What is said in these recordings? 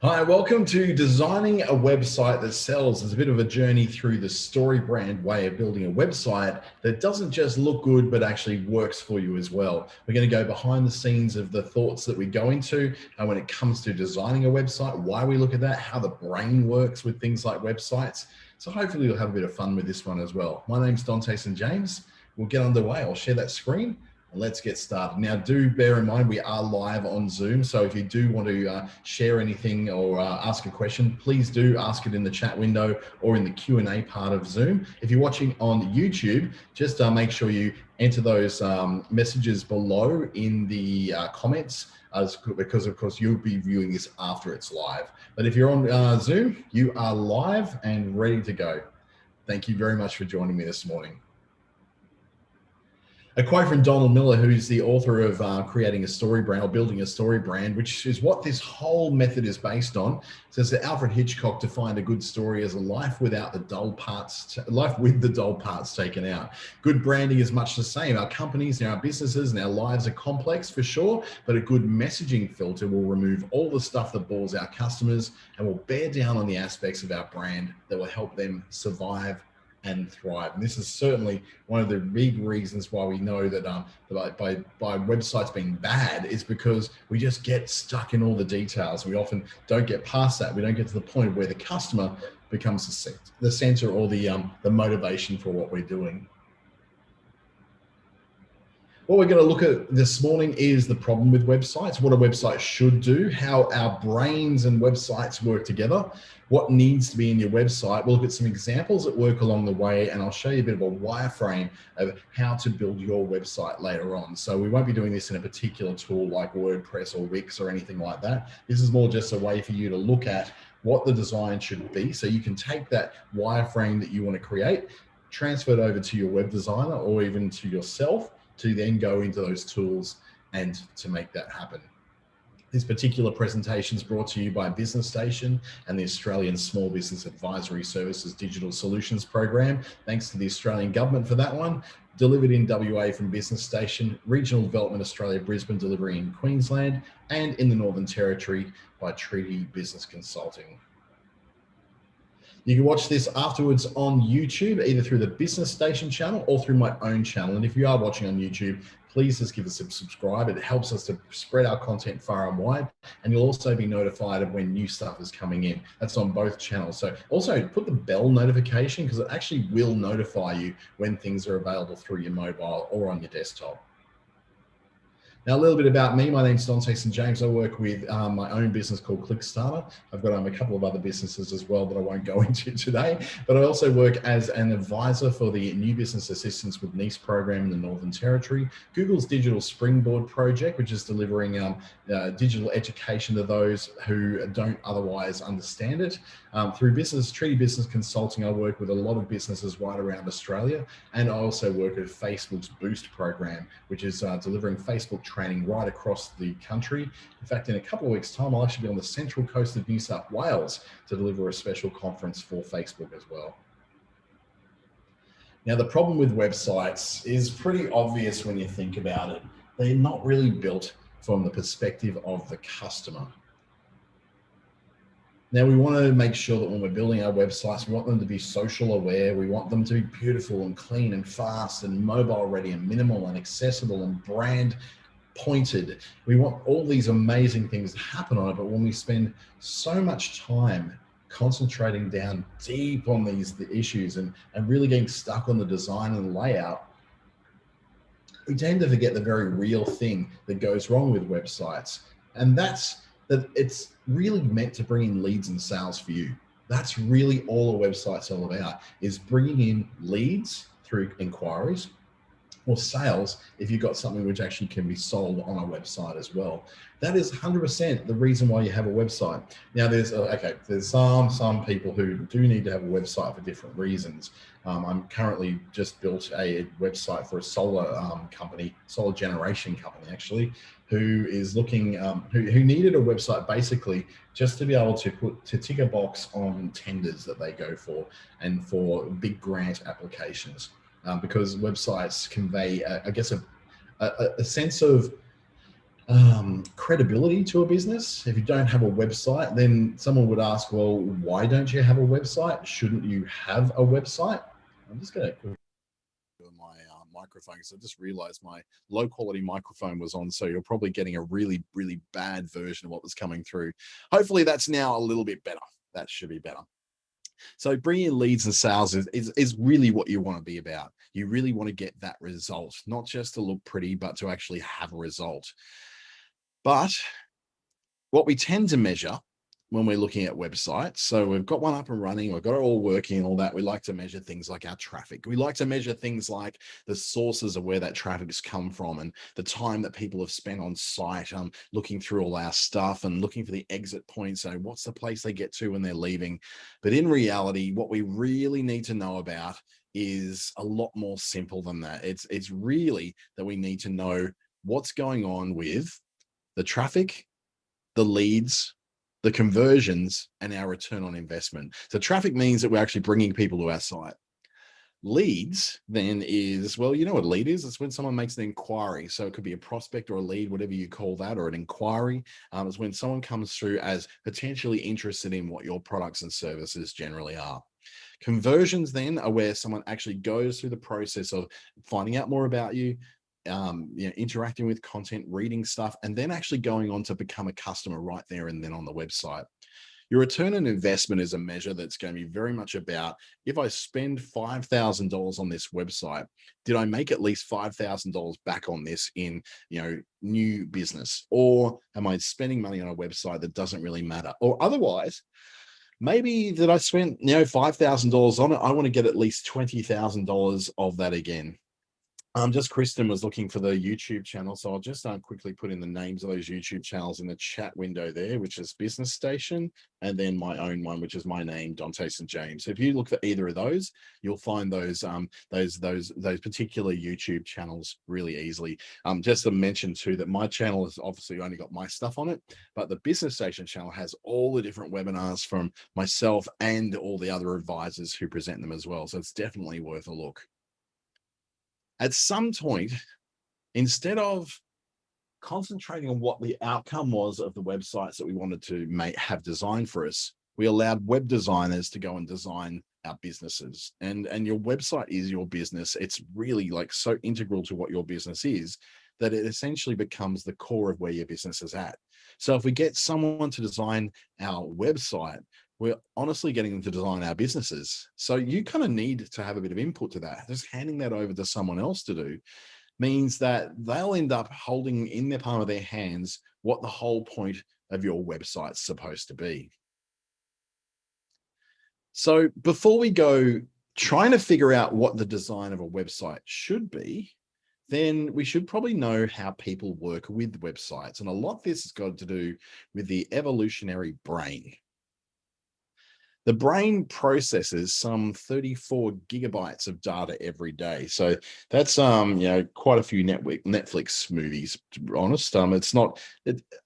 Hi, welcome to Designing a Website That Sells. It's a bit of a journey through the story brand way of building a website that doesn't just look good, but actually works for you as well. We're going to go behind the scenes of the thoughts that we go into when it comes to designing a website, why we look at that, how the brain works with things like websites. So hopefully you'll have a bit of fun with this one as well. My name's Dante St. James. We'll get underway. I'll share that screen. Let's get started. Now, do bear in mind, we are live on Zoom. So if you do want to share anything or ask a question, please do ask it in the chat window or in the Q&A part of Zoom. If you're watching on YouTube, just make sure you enter those messages below in the comments because, of course, you'll be viewing this after it's live. But if you're on Zoom, you are live and ready to go. Thank you very much for joining me this morning. A quote from Donald Miller, who's the author of creating a story brand or building a story brand, which is what this whole method is based on, says that Alfred Hitchcock defined a good story as a life without the dull parts, life with the dull parts taken out. Good branding is much the same. Our companies and our businesses and our lives are complex for sure, but a good messaging filter will remove all the stuff that bores our customers and will bear down on the aspects of our brand that will help them survive and thrive. And this is certainly one of the big reasons why we know that by websites being bad is because we just get stuck in all the details. We often don't get past that. We don't get to the point where the customer becomes the center or the motivation for what we're doing. What we're going to look at this morning is the problem with websites, what a website should do, how our brains and websites work together, what needs to be in your website. We'll look at some examples that work along the way, and I'll show you a bit of a wireframe of how to build your website later on. So we won't be doing this in a particular tool like WordPress or Wix or anything like that. This is more just a way for you to look at what the design should be. So you can take that wireframe that you want to create, transfer it over to your web designer or even to yourself, to then go into those tools and to make that happen. This particular presentation is brought to you by Business Station and the Australian Small Business Advisory Services Digital Solutions Program. Thanks to the Australian government for that one. Delivered in WA from Business Station, Regional Development Australia, Brisbane, delivering in Queensland, and in the Northern Territory by Treaty Business Consulting. You can watch this afterwards on YouTube, either through the Business Station channel or through my own channel. And if you are watching on YouTube, please just give us a subscribe. It helps us to spread our content far and wide. And you'll also be notified of when new stuff is coming in. That's on both channels. So also put the bell notification because it actually will notify you when things are available through your mobile or on your desktop. Now, a little bit about me. My name's Dante St. James. I work with my own business called Clickstarter. I've got a couple of other businesses as well that I won't go into today, but I also work as an advisor for the New Business Assistance with NICE program in the Northern Territory, Google's Digital Springboard project, which is delivering digital education to those who don't otherwise understand it. Through Treaty Business Consulting, I work with a lot of businesses right around Australia, and I also work with Facebook's Boost program, which is delivering Facebook training right across the country. In fact, in a couple of weeks' time, I'll actually be on the central coast of New South Wales to deliver a special conference for Facebook as well. Now, the problem with websites is pretty obvious when you think about it. They're not really built from the perspective of the customer. Now, we want to make sure that when we're building our websites, we want them to be social aware. We want them to be beautiful and clean and fast and mobile ready and minimal and accessible and brand pointed. We want all these amazing things to happen on it, but when we spend so much time concentrating down deep on the issues and really getting stuck on the design and the layout, we tend to forget the very real thing that goes wrong with websites. And that's that it's really meant to bring in leads and sales for you. That's really all a website's all about, is bringing in leads through inquiries or sales if you've got something which actually can be sold on a website as well. That is 100% the reason why you have a website. Now there's some people who do need to have a website for different reasons. I'm currently just built a website for a solar company, solar generation company actually, who is looking, who needed a website basically just to be able to tick a box on tenders that they go for and for big grant applications. Because websites convey, I guess, a sense of credibility to a business. If you don't have a website, then someone would ask, well, why don't you have a website? Shouldn't you have a website? I'm just going to my microphone, so I just realized my low quality microphone was on, so you're probably getting a really bad version of what was coming through. Hopefully that's now a little bit better. That should be better. So bringing in leads and sales is really what you want to be about. You really want to get that result, not just to look pretty, but to actually have a result. But what we tend to measure when we're looking at websites, so we've got one up and running, we've got it all working and all that, we like to measure things like our traffic. We like to measure things like the sources of where that traffic has come from and the time that people have spent on site, looking through all our stuff and looking for the exit points. So what's the place they get to when they're leaving? But in reality, what we really need to know about is a lot more simple than that. It's really that we need to know what's going on with the traffic, the leads, the conversions, and our return on investment. So traffic means that we're actually bringing people to our site. Leads then is, well, you know what a lead is? It's when someone makes an inquiry. So it could be a prospect or a lead, whatever you call that, or an inquiry. It's when someone comes through as potentially interested in what your products and services generally are. Conversions then are where someone actually goes through the process of finding out more about you, interacting with content, reading stuff, and then actually going on to become a customer right there and then on the website. Your return on investment is a measure that's going to be very much about, if I spend $5,000 on this website, did I make at least $5,000 back on this in, new business? Or am I spending money on a website that doesn't really matter? Or otherwise, maybe that I spent, $5,000 on it, I want to get at least $20,000 of that again. Just Kristen was looking for the YouTube channel, so I'll just quickly put in the names of those YouTube channels in the chat window there, which is Business Station, and then my own one, which is my name, Dante St. James. So if you look for either of those, you'll find those particular YouTube channels really easily. Just to mention too that my channel has obviously only got my stuff on it, but the Business Station channel has all the different webinars from myself and all the other advisors who present them as well. So it's definitely worth a look. At some point, instead of concentrating on what the outcome was of the websites that we wanted to have designed for us, we allowed web designers to go and design our businesses. And your website is your business. It's really so integral to what your business is that it essentially becomes the core of where your business is at. So if we get someone to design our website, we're honestly getting them to design our businesses. So you kind of need to have a bit of input to that. Just handing that over to someone else to do means that they'll end up holding in the palm of their hands what the whole point of your website's supposed to be. So before we go trying to figure out what the design of a website should be, then we should probably know how people work with websites. And a lot of this has got to do with the evolutionary brain. The brain processes some 34 gigabytes of data every day. So that's quite a few Netflix movies, to be honest. I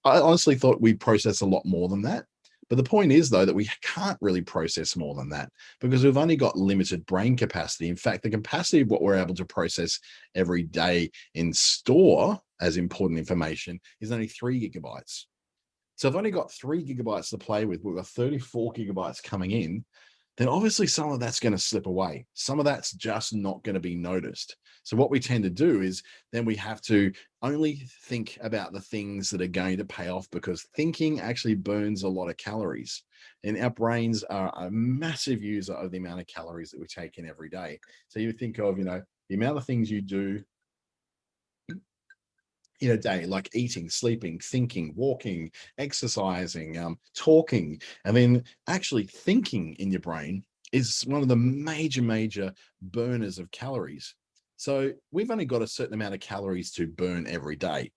honestly thought we process a lot more than that. But the point is, though, that we can't really process more than that because we've only got limited brain capacity. In fact, the capacity of what we're able to process every day in store as important information is only 3 gigabytes. So I've only got 3 gigabytes to play with. We've got 34 gigabytes coming in. Then obviously some of that's going to slip away. Some of that's just not going to be noticed. So what we tend to do is then we have to only think about the things that are going to pay off, because thinking actually burns a lot of calories. And our brains are a massive user of the amount of calories that we take in every day. So you think of, the amount of things you do in a day, like eating, sleeping, thinking, walking, exercising, talking, and then actually thinking in your brain is one of the major burners of calories. So we've only got a certain amount of calories to burn every day.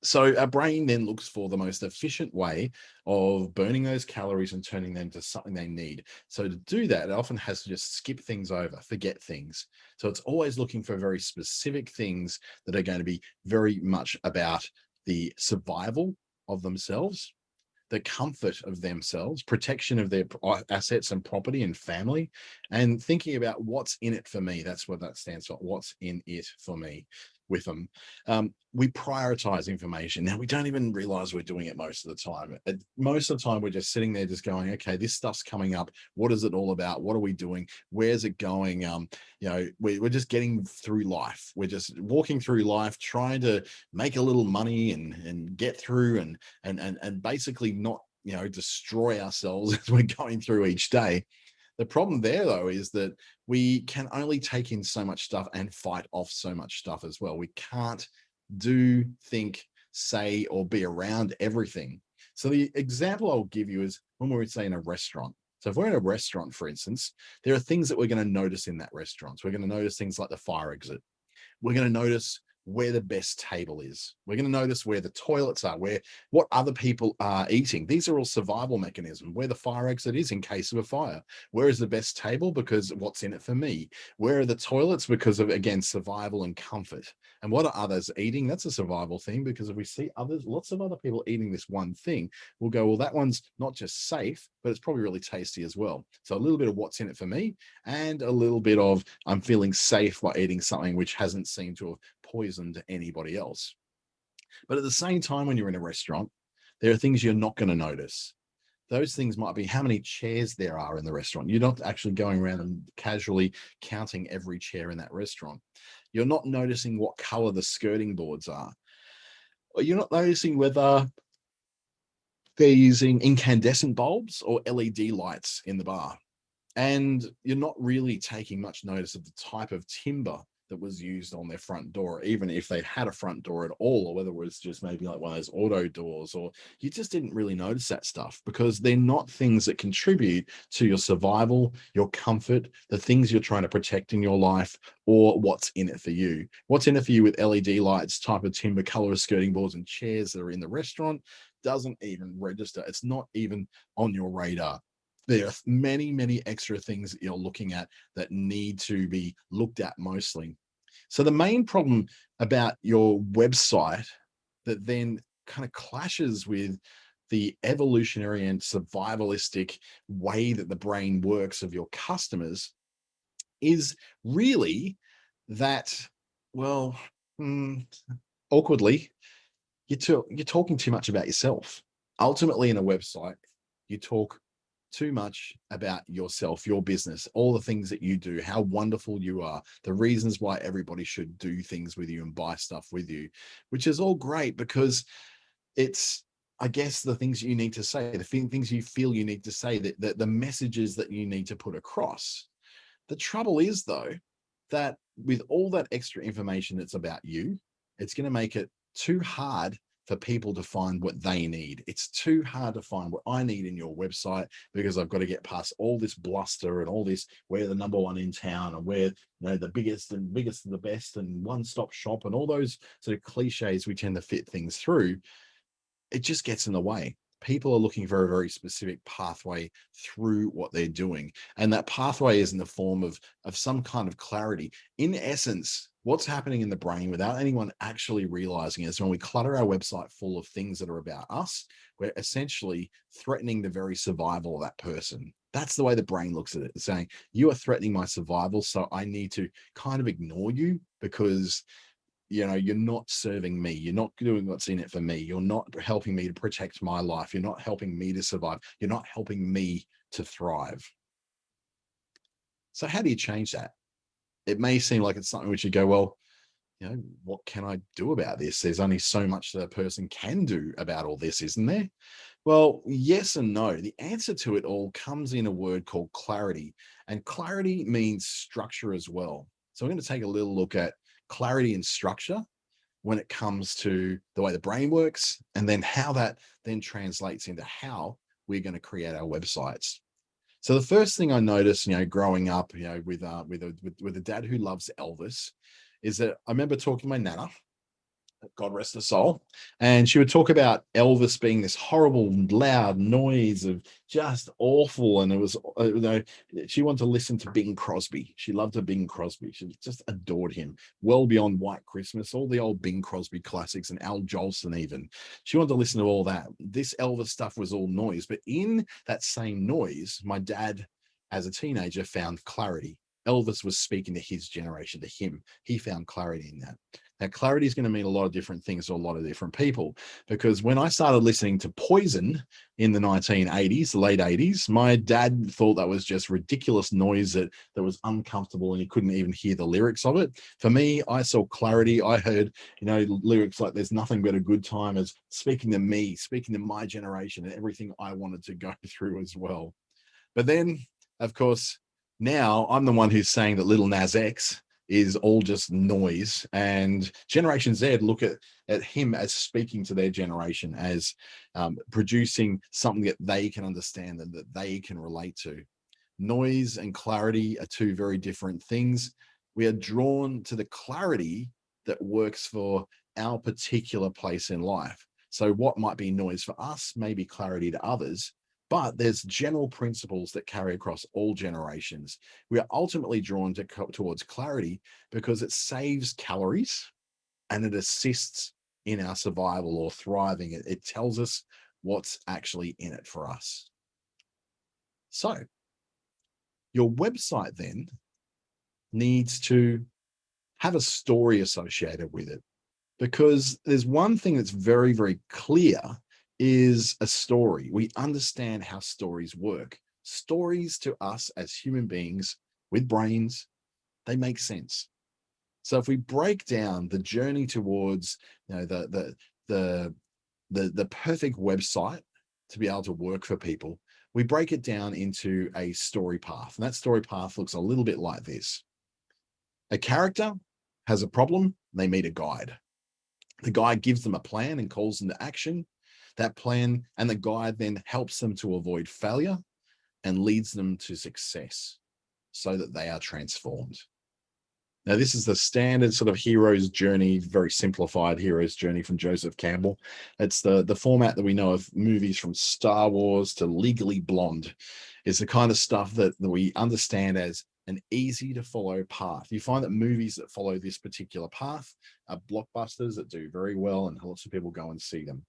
So our brain then looks for the most efficient way of burning those calories and turning them to something they need. So to do that, it often has to just skip things over, forget things. So it's always looking for very specific things that are going to be very much about the survival of themselves, the comfort of themselves, protection of their assets and property and family, and thinking about what's in it for me. That's what that stands for. What's in it for me? with them. We prioritize information. Now, we don't even realize we're doing it most of the time. Most of the time, we're just sitting there just going, okay, this stuff's coming up. What is it all about? What are we doing? Where's it going? We're just getting through life. We're just walking through life, trying to make a little money and get through and basically not, destroy ourselves as we're going through each day. The problem there, though, is that we can only take in so much stuff and fight off so much stuff as well. We can't do, think, say, or be around everything. So the example I'll give you is when we're, say, in a restaurant. So if we're in a restaurant, for instance, there are things that we're going to notice in that restaurant. So we're going to notice things like the fire exit. We're going to notice where the best table is. We're going to notice where the toilets are, what other people are eating. These are all survival mechanisms. Where the fire exit is in case of a fire. Where is the best table? Because what's in it for me? Where are the toilets? Because of, again, survival and comfort. And what are others eating? That's a survival thing, because if we see lots of other people eating this one thing, we'll go, well, that one's not just safe, but it's probably really tasty as well. So a little bit of what's in it for me, and a little bit of I'm feeling safe by eating something which hasn't seemed to have poisoned anybody else. But at the same time, when you're in a restaurant, there are things you're not going to notice. Those things might be how many chairs there are in the restaurant. You're not actually going around and casually counting every chair in that restaurant. You're not noticing what color the skirting boards are. Or you're not noticing whether they're using incandescent bulbs or LED lights in the bar. And you're not really taking much notice of the type of timber that was used on their front door, even if they had a front door at all, or whether it was just maybe like one of those auto doors, or you just didn't really notice that stuff because they're not things that contribute to your survival, your comfort, the things you're trying to protect in your life, or what's in it for you. What's in it for you with LED lights, type of timber, color of skirting boards, and chairs that are in the restaurant doesn't even register. It's not even on your radar. There are many, many extra things that you're looking at that need to be looked at mostly. So the main problem about your website that then kind of clashes with the evolutionary and survivalistic way that the brain works of your customers is really that, well, awkwardly, you're talking too much about yourself. Ultimately, in a website, you talk too much about yourself, your business, all the things that you do, how wonderful you are, the reasons why everybody should do things with you and buy stuff with you, which is all great because it's, I guess, the things you need to say, the things you feel you need to say, that the messages that you need to put across. The trouble is, though, that with all that extra information that's about you, it's going to make it too hard for people to find what they need. It's too hard to find what I need in your website because I've got to get past all this bluster and all this, we're the number one in town and we're the biggest and the best and one-stop shop and all those sort of cliches we tend to fit things through. It just gets in the way. People are looking for a very specific pathway through what they're doing. And that pathway is in the form of some kind of clarity. In essence, what's happening in the brain without anyone actually realizing it is when we clutter our website full of things that are about us, we're essentially threatening the very survival of that person. That's the way the brain looks at it. It's saying, you are threatening my survival, so I need to kind of ignore you because you're not serving me. You're not doing what's in it for me. You're not helping me to protect my life. You're not helping me to survive. You're not helping me to thrive. So how do you change that? It may seem like it's something which you go, well, what can I do about this? There's only so much that a person can do about all this, isn't there? Well, yes and no. The answer to it all comes in a word called clarity. And clarity means structure as well. So we're going to take a little look at clarity and structure when it comes to the way the brain works, and then how that then translates into how we're going to create our websites. So the first thing I noticed, growing up, with a dad who loves Elvis, is that I remember talking to my nana, God rest her soul. And she would talk about Elvis being this horrible, loud noise of just awful. And it was, she wanted to listen to Bing Crosby. She loved her Bing Crosby. She just adored him. Well beyond White Christmas, all the old Bing Crosby classics and Al Jolson even. She wanted to listen to all that. This Elvis stuff was all noise. But in that same noise, my dad, as a teenager, found clarity. Elvis was speaking to his generation, to him. He found clarity in that. Now, clarity is going to mean a lot of different things to a lot of different people, because when I started listening to Poison in the 1980s, the late 80s, my dad thought that was just ridiculous noise that was uncomfortable and he couldn't even hear the lyrics of it. For me, I saw clarity. I heard, lyrics like "There's nothing but a good time" as speaking to me, speaking to my generation and everything I wanted to go through as well. But then, of course, now I'm the one who's saying that Little Nas X is all just noise, and Generation Z look at him as speaking to their generation, as producing something that they can understand and that they can relate to. Noise and clarity are two very different things. We are drawn to the clarity that works for our particular place in life. So what might be noise for us may be clarity to others, but there's general principles that carry across all generations. We are ultimately drawn towards clarity because it saves calories and it assists in our survival or thriving. It tells us what's actually in it for us. So your website then needs to have a story associated with it, because there's one thing that's very, very clear is a story. We understand how stories work. Stories to us as human beings with brains, they make sense. So if we break down the journey towards, the perfect website to be able to work for people, we break it down into a story path. And that story path looks a little bit like this. A character has a problem, they meet a guide. The guide gives them a plan and calls them to action. That plan and the guide then helps them to avoid failure and leads them to success so that they are transformed. Now, this is the standard sort of hero's journey, very simplified hero's journey from Joseph Campbell. It's the format that we know of movies from Star Wars to Legally Blonde. It's the kind of stuff that we understand as an easy to follow path. You find that movies that follow this particular path are blockbusters that do very well and lots of people go and see them.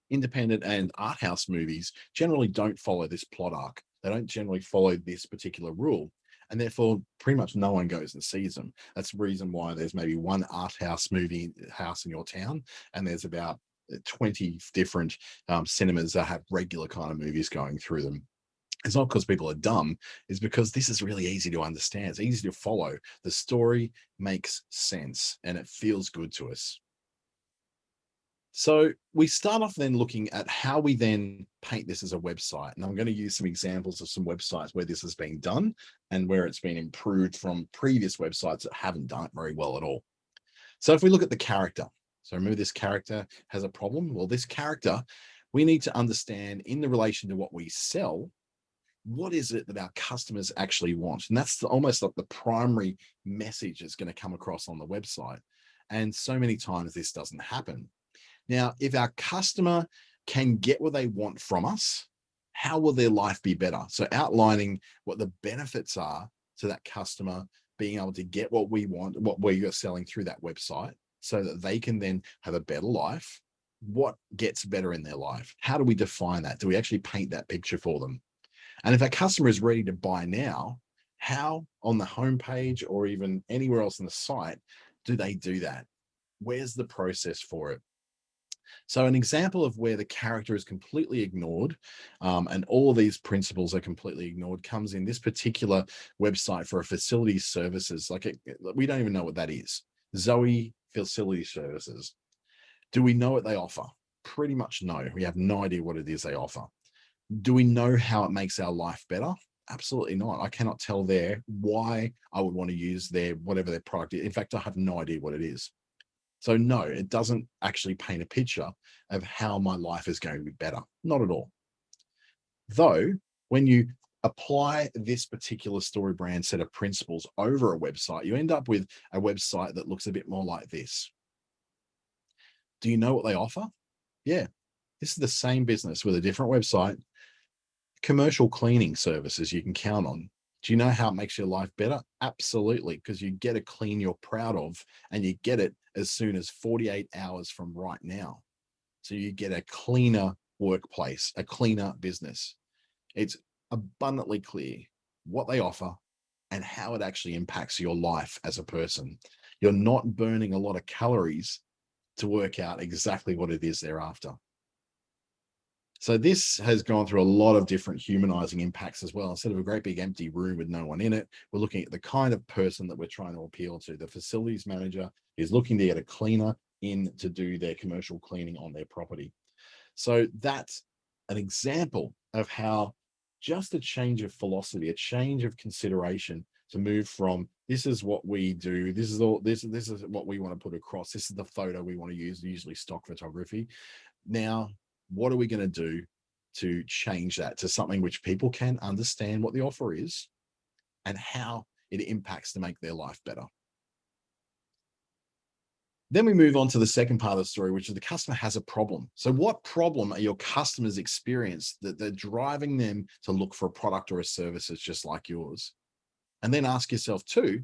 Independent and art house movies generally don't follow this plot arc. They don't generally follow this particular rule. And therefore, pretty much no one goes and sees them. That's the reason why there's maybe one art house movie house in your town, and there's about 20 different cinemas that have regular kind of movies going through them. It's not because people are dumb, it's because this is really easy to understand. It's easy to follow. The story makes sense and it feels good to us. So we start off then looking at how we then paint this as a website. And I'm going to use some examples of some websites where this has been done and where it's been improved from previous websites that haven't done it very well at all. So if we look at the character, so remember this character has a problem. Well, this character, we need to understand in the relation to what we sell, what is it that our customers actually want? And that's almost like the primary message that's going to come across on the website. And so many times this doesn't happen. Now, if our customer can get what they want from us, how will their life be better? So outlining what the benefits are to that customer being able to get what we want, what we're selling through that website, so that they can then have a better life. What gets better in their life? How do we define that? Do we actually paint that picture for them? And if a customer is ready to buy now, how on the homepage or even anywhere else on the site do they do that? Where's the process for it? So an example of where the character is completely ignored and all of these principles are completely ignored comes in this particular website for a facility services. We don't even know what that is. Zoe Facility Services. Do we know what they offer? Pretty much no. We have no idea what it is they offer. Do we know how it makes our life better? Absolutely not. I cannot tell there why I would want to use their whatever their product is. In fact, I have no idea what it is. So no, it doesn't actually paint a picture of how my life is going to be better. Not at all. Though, when you apply this particular story brand set of principles over a website, you end up with a website that looks a bit more like this. Do you know what they offer? Yeah, this is the same business with a different website. Commercial cleaning services you can count on. Do you know how it makes your life better? Absolutely, because you get a clean you're proud of, and you get it as soon as 48 hours from right now. So you get a cleaner workplace, a cleaner business. It's abundantly clear. what they offer, and how it actually impacts your life as a person. You're not burning a lot of calories to work out exactly what it is they're after. So this has gone through a lot of different humanizing impacts as well. Instead of a great big empty room with no one in it, we're looking at the kind of person that we're trying to appeal to. The facilities manager is looking to get a cleaner in to do their commercial cleaning on their property. So that's an example of how just a change of philosophy, a change of consideration to move from this is what we do, this is all this is what we want to put across, this is the photo we want to use, usually stock photography. Now, what are we going to do to change that to something which people can understand what the offer is and how it impacts to make their life better? Then we move on to the second part of the story, which is the customer has a problem. So what problem are your customers experience that they're driving them to look for a product or a service that's just like yours? And then ask yourself too,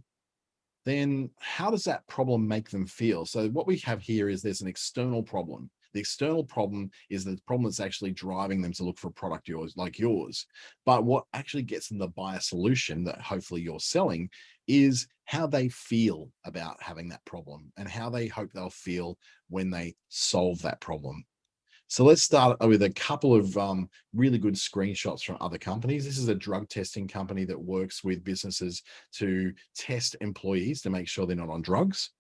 then how does that problem make them feel? So what we have here is there's an external problem. The external problem is the problem that's actually driving them to look for a product like yours. But what actually gets them to buy a solution that hopefully you're selling is how they feel about having that problem and how they hope they'll feel when they solve that problem. So let's start with a couple of really good screenshots from other companies. This is a drug testing company that works with businesses to test employees to make sure they're not on drugs.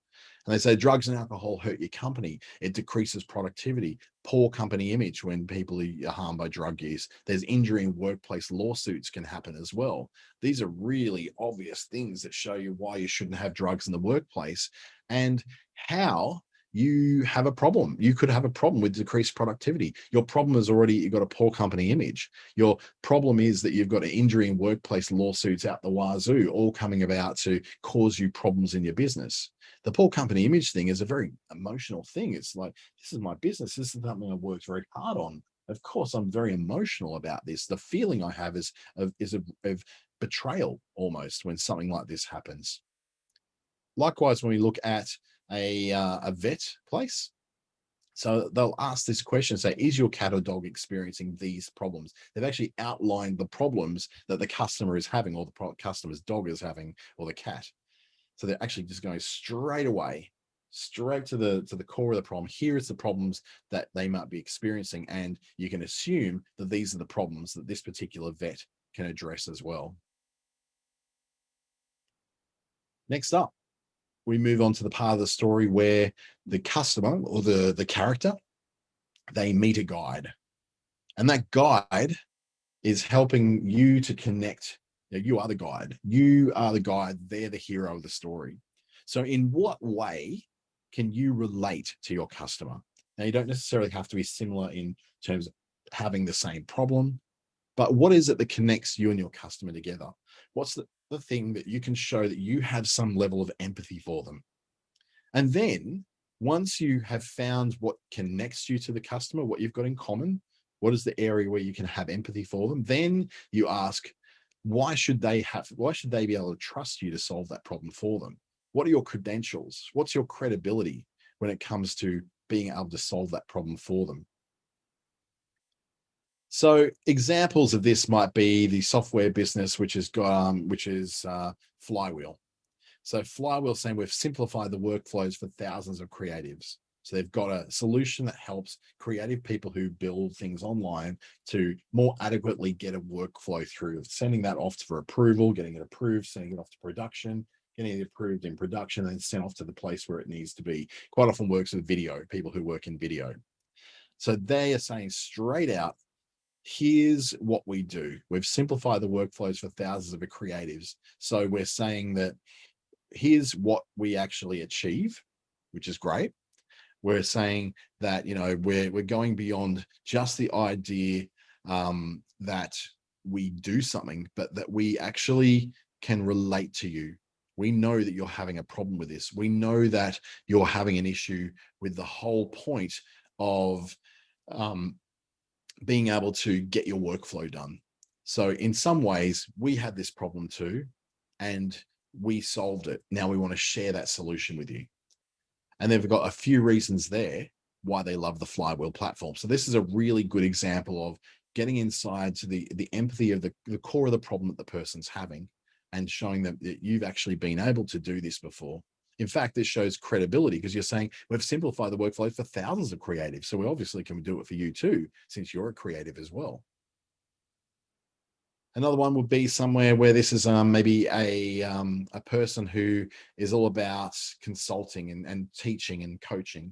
And they say drugs and alcohol hurt your company. It decreases productivity, poor company image when people are harmed by drug use. There's injury and workplace lawsuits can happen as well. These are really obvious things that show you why you shouldn't have drugs in the workplace and how you have a problem. You could have a problem with decreased productivity. Your problem is already you've got a poor company image. Your problem is that you've got an injury and workplace lawsuits out the wazoo, all coming about to cause you problems in your business. The poor company image thing is a very emotional thing. It's like, this is my business. This is something I've worked very hard on. Of course, I'm very emotional about this. The feeling I have is of betrayal almost when something like this happens. Likewise, when we look at a vet place, so they'll ask this question, say, is your cat or dog experiencing these problems? They've actually outlined the problems that the customer is having or the customer's dog is having or the cat. So they're actually just going straight away, straight to the core of the problem. Here is the problems that they might be experiencing. And you can assume that these are the problems that this particular vet can address as well. Next up, we move on to the part of the story where the customer or the character, they meet a guide. And that guide is helping you to connect. You are the guide. You are the guide. They're the hero of the story. So in what way can you relate to your customer? Now, you don't necessarily have to be similar in terms of having the same problem, but what is it that connects you and your customer together? What's the thing that you can show that you have some level of empathy for them? And then once you have found what connects you to the customer, what you've got in common, what is the area where you can have empathy for them? Then you ask, why should they be able to trust you to solve that problem for them? What are your credentials? What's your credibility when it comes to being able to solve that problem for them? So examples of this might be the software business, which is Flywheel. So Flywheel saying we've simplified the workflows for thousands of creatives. So they've got a solution that helps creative people who build things online to more adequately get a workflow through, sending that off for approval, getting it approved, sending it off to production, getting it approved in production, and then sent off to the place where it needs to be. Quite often works with video, people who work in video. So they are saying straight out, here's what we do. We've simplified the workflows for thousands of creatives. So we're saying that here's what we actually achieve, which is great. We're saying that, we're going beyond just the idea that we do something, but that we actually can relate to you. We know that you're having a problem with this. We know that you're having an issue with the whole point of being able to get your workflow done. So in some ways, we had this problem too, and we solved it. Now we want to share that solution with you. And they've got a few reasons there why they love the Flywheel platform. So this is a really good example of getting inside to the empathy of the core of the problem that the person's having, and showing them that you've actually been able to do this before. In fact, this shows credibility, because you're saying we've simplified the workflow for thousands of creatives, so we obviously can do it for you too, since you're a creative as well. Another one would be somewhere where this is maybe a person who is all about consulting and teaching and coaching,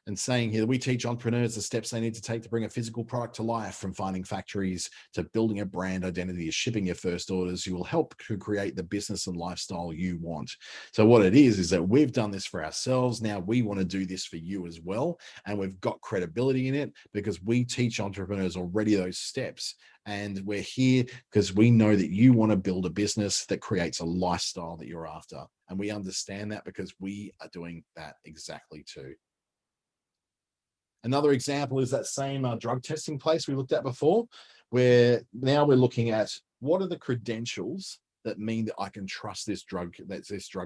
and saying here, we teach entrepreneurs the steps they need to take to bring a physical product to life, from finding factories to building a brand identity to shipping your first orders. You will help to create the business and lifestyle you want. So what it is that we've done this for ourselves. Now we want to do this for you as well. And we've got credibility in it because we teach entrepreneurs already those steps. And we're here because we know that you want to build a business that creates a lifestyle that you're after. And we understand that because we are doing that exactly too. Another example is that same drug testing place we looked at before, where now we're looking at what are the credentials that mean that I can trust this drug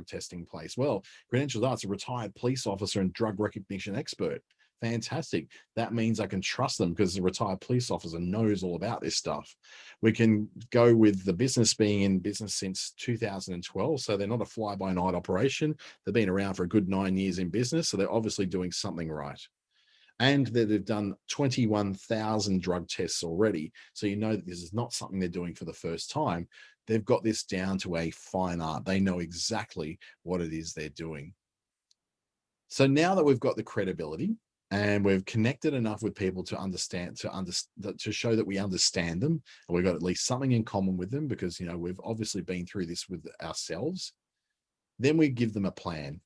testing place. Well, credentials are it's a retired police officer and drug recognition expert. Fantastic. That means I can trust them because the retired police officer knows all about this stuff. We can go with the business being in business since 2012. So they're not a fly-by-night operation. They've been around for a good 9 years in business. So they're obviously doing something right. And that they've done 21,000 drug tests already. So you know that this is not something they're doing for the first time. They've got this down to a fine art. They know exactly what it is they're doing. So now that we've got the credibility and we've connected enough with people to understand, to show that we understand them, and we've got at least something in common with them, because we've obviously been through this with ourselves, then we give them a plan.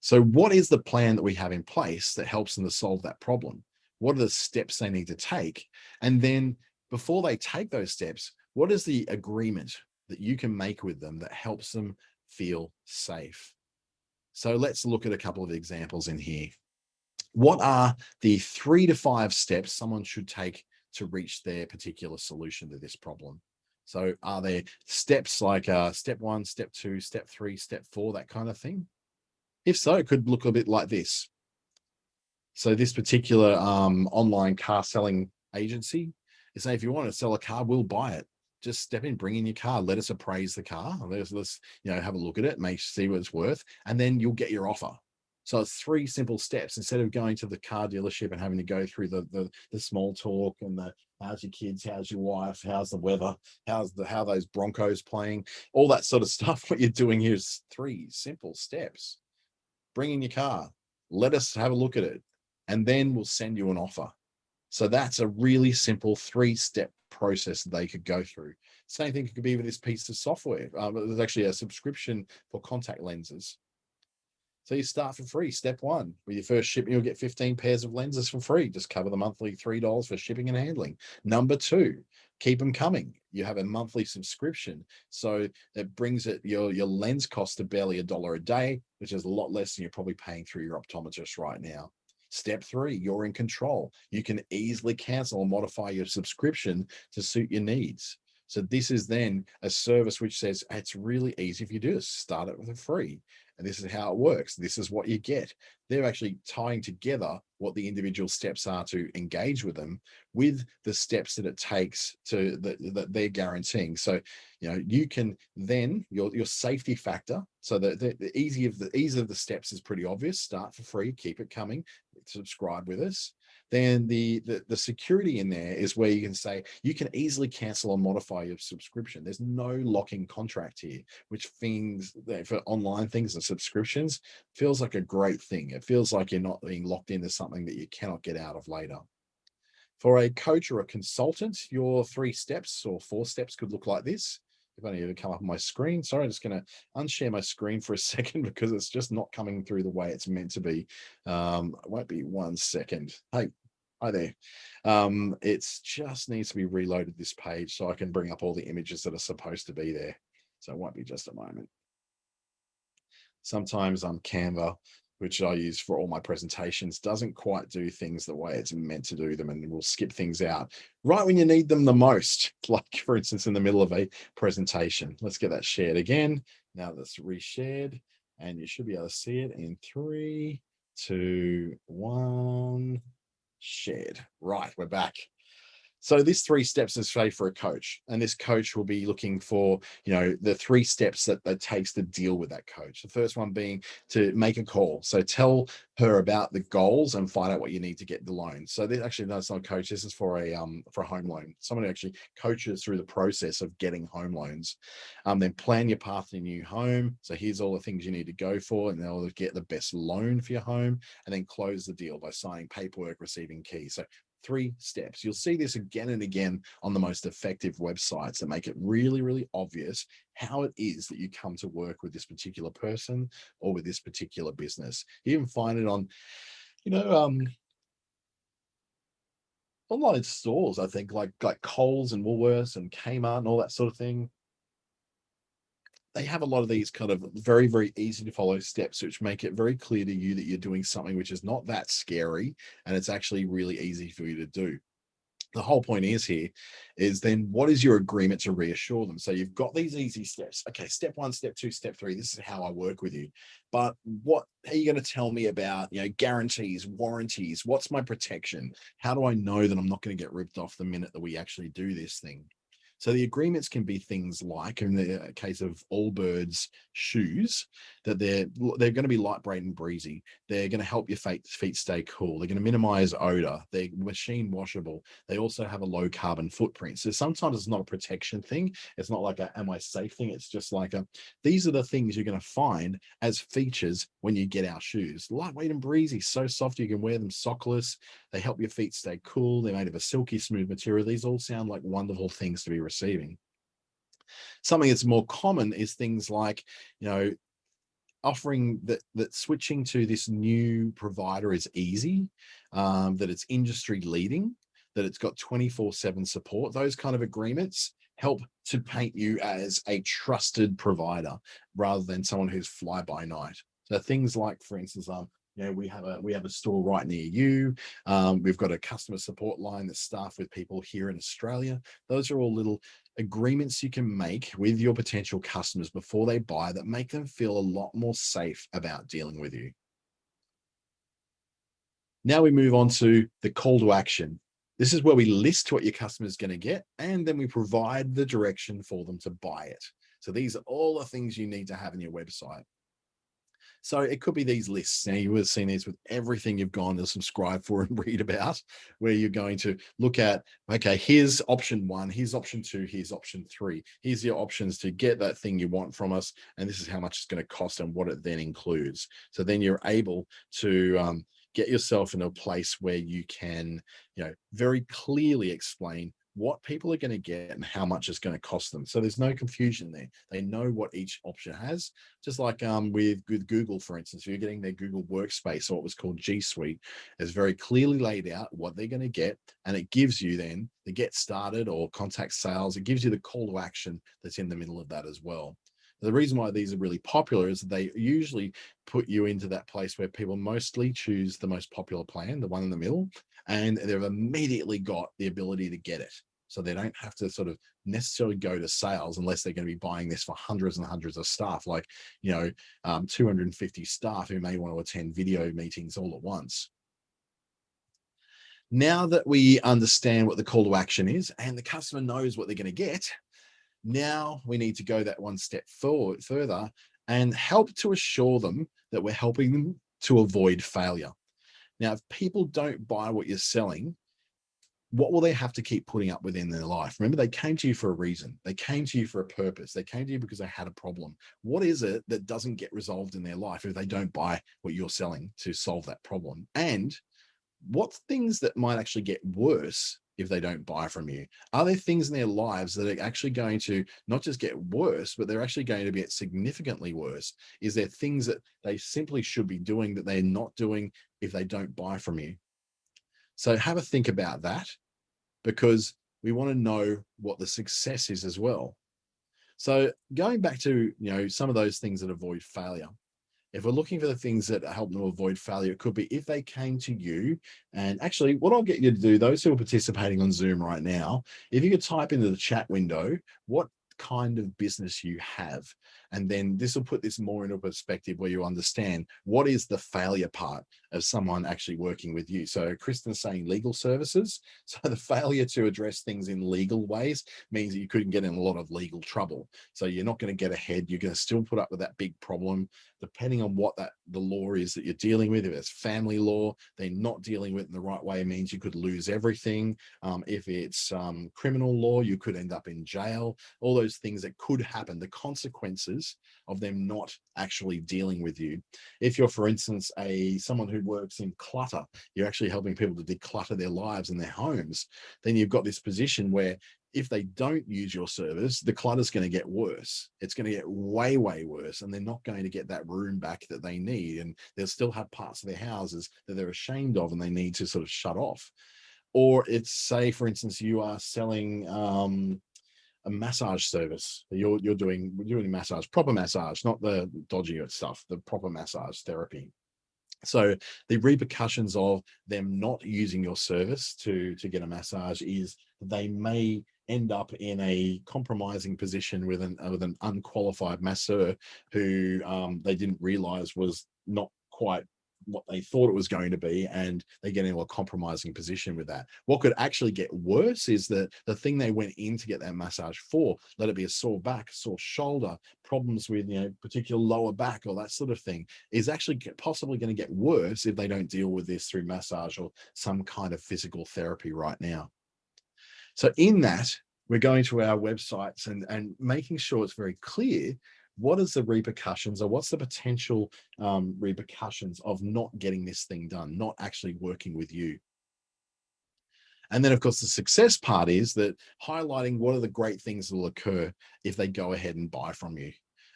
So what is the plan that we have in place that helps them to solve that problem? What are the steps they need to take? And then before they take those steps, what is the agreement that you can make with them that helps them feel safe? So let's look at a couple of examples in here. What are the 3 to 5 steps someone should take to reach their particular solution to this problem? So are there steps like step 1, step 2, step 3, step 4, that kind of thing? If so, it could look a bit like this. So this particular online car selling agency is saying, if you want to sell a car, we'll buy it. Just step in, bring in your car, let us appraise the car. Let's have a look at it, see what it's worth, and then you'll get your offer. So it's 3 simple steps. Instead of going to the car dealership and having to go through the small talk and the how's your kids, how's your wife, how's the weather, how those Broncos playing, all that sort of stuff. What you're doing here is 3 simple steps. Bring in your car, let us have a look at it, and then we'll send you an offer. So that's a really simple 3-step process that they could go through. Same thing could be with this piece of software. There's actually a subscription for contact lenses. So you start for free. Step 1, with your first shipment, you'll get 15 pairs of lenses for free. Just cover the monthly $3 for shipping and handling. Number 2, keep them coming. You have a monthly subscription. So it brings your lens cost to barely $1 a day, which is a lot less than you're probably paying through your optometrist right now. Step 3, you're in control. You can easily cancel or modify your subscription to suit your needs. So this is then a service which says, it's really easy if you do this. Start it with a free. And this is how it works. This is what you get. They're actually tying together what the individual steps are to engage with them with the steps that it takes to that they're guaranteeing. So, you can then your safety factor. So the ease of the steps is pretty obvious. Start for free, keep it coming, subscribe with us. Then the security in there is where you can say you can easily cancel or modify your subscription. There's no locking contract here, which things for online things and subscriptions feels like a great thing. It feels like you're not being locked into something that you cannot get out of later. For a coach or a consultant, your 3 steps or 4 steps could look like this. If only ever come up on my screen. Sorry, I'm just going to unshare my screen for a second because it's just not coming through the way it's meant to be. It won't be 1 second. Hey, hi there. It's just needs to be reloaded, this page, so I can bring up all the images that are supposed to be there. So it won't be just a moment. Sometimes Canva, which I use for all my presentations, doesn't quite do things the way it's meant to do them, and will skip things out right when you need them the most, like for instance in the middle of a presentation. Let's get that shared again. Now that's reshared, and you should be able to see it in 3, 2, 1, shared. Right, we're back. So this 3 steps is say for a coach, and this coach will be looking for, the 3 steps that takes to deal with that coach. The first one being to make a call. So tell her about the goals and find out what you need to get the loan. So this actually, no, it's not a coach. This is for a home loan. Someone who actually coaches through the process of getting home loans. Then plan your path to your new home. So here's all the things you need to go for in order to get the best loan for your home, and then close the deal by signing paperwork, receiving keys. So 3 steps. You'll see this again and again on the most effective websites that make it really, really obvious how it is that you come to work with this particular person or with this particular business. You even find it on, you know, online stores, I think, like Coles and Woolworths and Kmart and all that sort of thing. They have a lot of these kind of very, very easy to follow steps, which make it very clear to you that you're doing something which is not that scary, and it's actually really easy for you to do. The whole point is then what is your agreement to reassure them? So you've got these easy steps. Okay, step 1, step 2, step 3, this is how I work with you. But what are you going to tell me about, guarantees, warranties? What's my protection? How do I know that I'm not going to get ripped off the minute that we actually do this thing? So the agreements can be things like, in the case of Allbirds shoes, that they're going to be lightweight and breezy. They're going to help your feet stay cool. They're going to minimize odor. They're machine washable. They also have a low carbon footprint. So sometimes it's not a protection thing. It's not like a am I safe thing. It's just like these are the things you're going to find as features when you get our shoes. Lightweight and breezy, so soft you can wear them sockless. They help your feet stay cool. They're made of a silky smooth material. These all sound like wonderful things to be receiving. Something that's more common is things like, offering that switching to this new provider is easy, that it's industry leading, that it's got 24/7 support. Those kind of agreements help to paint you as a trusted provider rather than someone who's fly by night. So things like, for instance, we have a store right near you. We've got a customer support line that's staffed with people here in Australia. Those are all little agreements you can make with your potential customers before they buy that make them feel a lot more safe about dealing with you. Now we move on to the call to action. This is where we list what your customer is going to get, and then we provide the direction for them to buy it. So these are all the things you need to have in your website. So it could be these lists. Now, you would have seen these with everything you've gone to subscribe for and read about, where you're going to look at, okay, here's option 1, here's option 2, here's option 3. Here's your options to get that thing you want from us, and this is how much it's going to cost and what it then includes. So then you're able to get yourself in a place where you can, very clearly explain what people are going to get and how much it's going to cost them. So there's no confusion there. They know what each option has. Just like with Google, for instance, if you're getting their Google Workspace, or what was called G Suite, it's very clearly laid out what they're going to get, and it gives you then the get started or contact sales. It gives you the call to action that's in the middle of that as well. The reason why these are really popular is that they usually put you into that place where people mostly choose the most popular plan, the one in the middle, and they've immediately got the ability to get it. So they don't have to sort of necessarily go to sales unless they're going to be buying this for hundreds and hundreds of staff, like, 250 staff who may want to attend video meetings all at once. Now that we understand what the call to action is and the customer knows what they're going to get, now we need to go that one step further and help to assure them that we're helping them to avoid failure. Now, if people don't buy what you're selling, what will they have to keep putting up with in their life? Remember, they came to you for a reason. They came to you for a purpose. They came to you because they had a problem. What is it that doesn't get resolved in their life if they don't buy what you're selling to solve that problem? And what things that might actually get worse if they don't buy from you? Are there things in their lives that are actually going to not just get worse, but they're actually going to get significantly worse? Is there things that they simply should be doing that they're not doing if they don't buy from you? So have a think about that, because we want to know what the success is as well. So going back to, some of those things that avoid failure, if we're looking for the things that help them avoid failure, it could be if they came to you. And actually, what I'll get you to do, those who are participating on Zoom right now, if you could type into the chat window what kind of business you have, And then this will put this more into perspective where you understand what is the failure part of someone actually working with you. So Kristen's saying legal services. So the failure to address things in legal ways means that you couldn't get in a lot of legal trouble. So you're not going to get ahead. You're going to still put up with that big problem, depending on what the law is that you're dealing with. If it's family law, they're not dealing with it in the right way, means you could lose everything. If it's criminal law, you could end up in jail. All those things that could happen, the consequences of them not actually dealing with you. If you're, for instance, someone who works in clutter, you're actually helping people to declutter their lives and their homes, then you've got this position where if they don't use your service, the clutter's going to get worse. It's going to get way, way worse, and they're not going to get that room back that they need. And they'll still have parts of their houses that they're ashamed of and they need to sort of shut off. Or it's, say, for instance, you are selling a massage service. You're doing massage, proper massage, not the dodgy stuff, the proper massage therapy. So the repercussions of them not using your service to get a massage is they may end up in a compromising position with an unqualified masseur who they didn't realize was not quite what they thought it was going to be, and they get into a compromising position with that. What could actually get worse is that the thing they went in to get that massage for, let it be a sore back, sore shoulder, problems with particular lower back or that sort of thing, is actually possibly going to get worse if they don't deal with this through massage or some kind of physical therapy right now. So in that, we're going to our websites and making sure it's very clear what is the repercussions, or what's the potential repercussions of not getting this thing done, not actually working with you. And then, of course, the success part is that highlighting what are the great things that will occur if they go ahead and buy from you.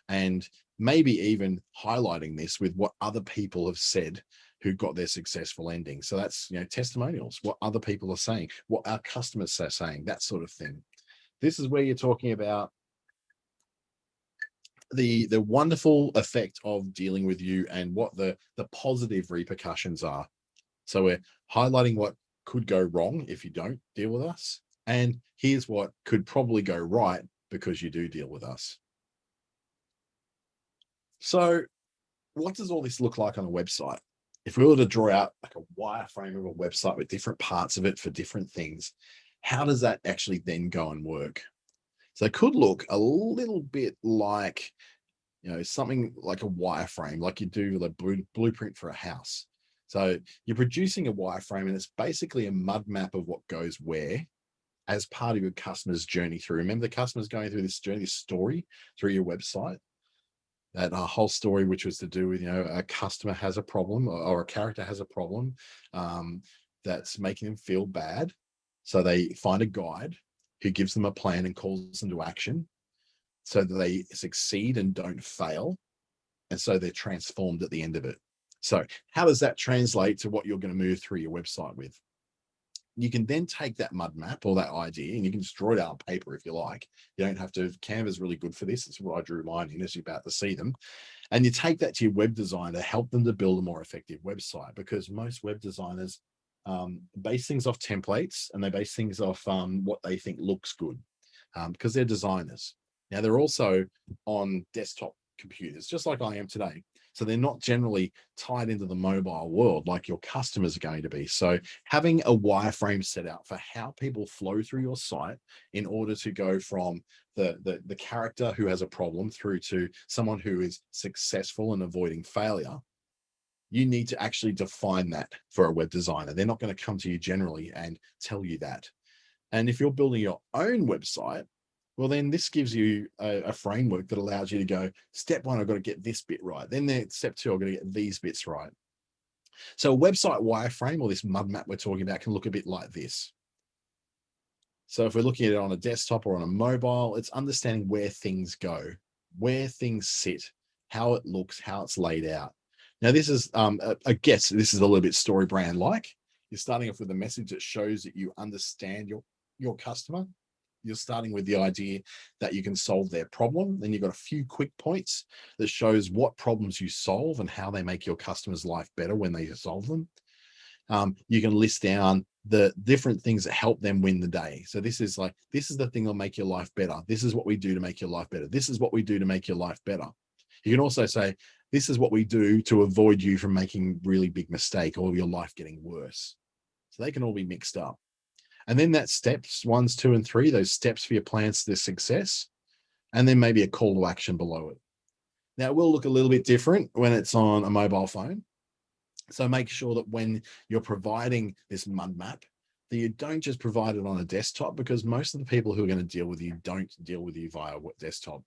And maybe even highlighting this with what other people have said who got their successful ending. So that's, testimonials, what other people are saying, what our customers are saying, that sort of thing. This is where you're talking about the wonderful effect of dealing with you and what the positive repercussions are. So we're highlighting what could go wrong if you don't deal with us, and here's what could probably go right because you do deal with us. So what does all this look like on a website? If we were to draw out like a wireframe of a website with different parts of it for different things, how does that actually then go and work? So it could look a little bit like, something like a wireframe, like you do the blueprint for a house. So you're producing a wireframe, and it's basically a mud map of what goes where as part of your customer's journey through. Remember, the customer's going through this journey, this story through your website, that whole story, which was to do with, a customer has a problem, or a character has a problem that's making them feel bad. So they find a guide who gives them a plan and calls them to action so that they succeed and don't fail. And so they're transformed at the end of it. So how does that translate to what you're going to move through your website with? You can then take that mud map or that idea, and you can just draw it out on paper if you like. You don't have to. Canva's really good for this. It's what I drew mine in, as you're about to see them. And you take that to your web designer, help them to build a more effective website, because most web designers base things off templates, and they base things off what they think looks good, because they're designers. Now, they're also on desktop computers, just like I am today. So they're not generally tied into the mobile world like your customers are going to be. So having a wireframe set out for how people flow through your site in order to go from the character who has a problem through to someone who is successful and avoiding failure, you need to actually define that for a web designer. They're not going to come to you generally and tell you that. And if you're building your own website, well, then this gives you a framework that allows you to go, step one, I've got to get this bit right. Then step two, I've got to get these bits right. So a website wireframe, or this mud map we're talking about, can look a bit like this. So if we're looking at it on a desktop or on a mobile, it's understanding where things go, where things sit, how it looks, how it's laid out. Now, this is, I guess this is a little bit story brand like. You're starting off with a message that shows that you understand your customer. You're starting with the idea that you can solve their problem. Then you've got a few quick points that shows what problems you solve and how they make your customer's life better when they solve them. You can list down the different things that help them win the day. So this is like, this is the thing that'll make your life better. This is what we do to make your life better. This is what we do to make your life better. You can also say, this is what we do to avoid you from making really big mistake or your life getting worse. So they can all be mixed up. And then that steps 1, 2, and 3, those steps for your plans to success, and then maybe a call to action below it. Now it will look a little bit different when it's on a mobile phone. So make sure that when you're providing this mud map, that you don't just provide it on a desktop, because most of the people who are going to deal with you don't deal with you via desktop.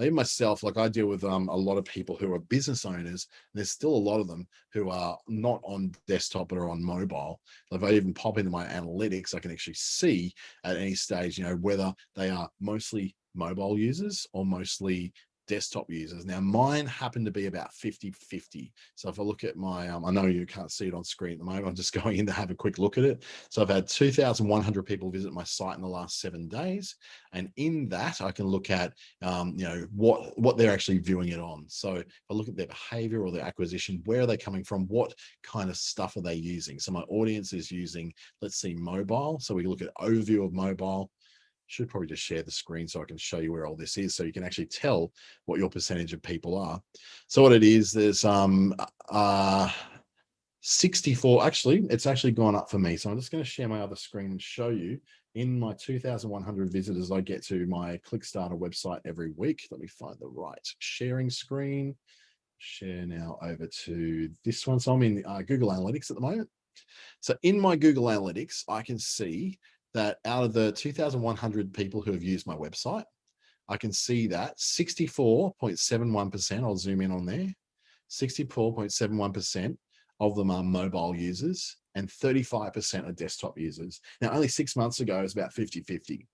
Even myself, like I deal with a lot of people who are business owners. There's still a lot of them who are not on desktop but are on mobile. If I even pop into my analytics, I can actually see at any stage, whether they are mostly mobile users or mostly desktop users. Now mine happen to be about 50-50. So if I look at my, I know you can't see it on screen at the moment, I'm just going in to have a quick look at it. So I've had 2,100 people visit my site in the last 7 days. And in that, I can look at, what they're actually viewing it on. So if I look at their behavior or their acquisition, where are they coming from? What kind of stuff are they using? So my audience is using, let's see, mobile. So we look at overview of mobile. Should probably just share the screen so I can show you where all this is, so you can actually tell what your percentage of people are. So what it is, there's 64, actually, it's actually gone up for me. So I'm just going to share my other screen and show you. In my 2,100 visitors, I get to my Clickstarter website every week. Let me find the right sharing screen. Share now over to this one. So I'm in Google Analytics at the moment. So in my Google Analytics, I can see that out of the 2,100 people who have used my website, I can see that 64.71%, I'll zoom in on there, 64.71% of them are mobile users and 35% are desktop users. Now, only 6 months ago, it was about 50-50.